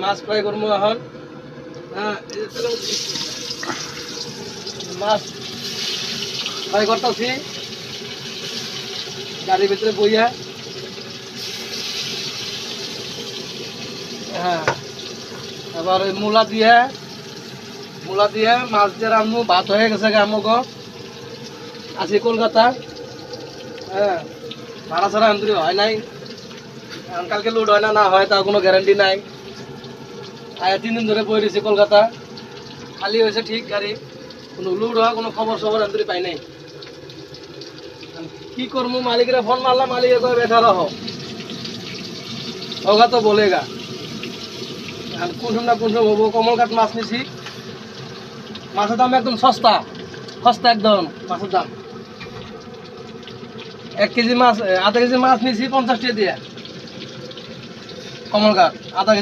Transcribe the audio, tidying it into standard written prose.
মাছ fry করবো এখন। হ্যাঁ, মাছ ফ্রাই করতেছি গাড়ির ভিতরে বইয়া। হ্যাঁ, এবার ওই মূলা দিয়ে মাছ দিয়ে রান্নু। ভাত হয়ে গেছে আমগ আছি কলকাতা। হ্যাঁ, ভাড়া ছাড়া আন্তরি হয় নাই। কালকে লোড হয় না হয় তার কোনো গ্যারান্টি নাই। 3 দিন ধরে বই রয়েছে কলকাতা, খালি হয়েছে ঠিক গাড়ি, কোনো লোড হয় কোনো খবর সবর আন্তরি পাই নাই। কি করবো, মালিকেরা ফোন মারলাম, মালিকের কয় বেঠা রহ হোগা তো বলেগা। কোন সময় হবো। কমলঘাট মাছ নিছি, মাছের দাম একদম সস্তা একদম। মাছের দাম 1 কেজি মাছ, আধা কেজি মাছ নিছি 50 টাকা দিয়ে কমলঘাট। আধা কেজি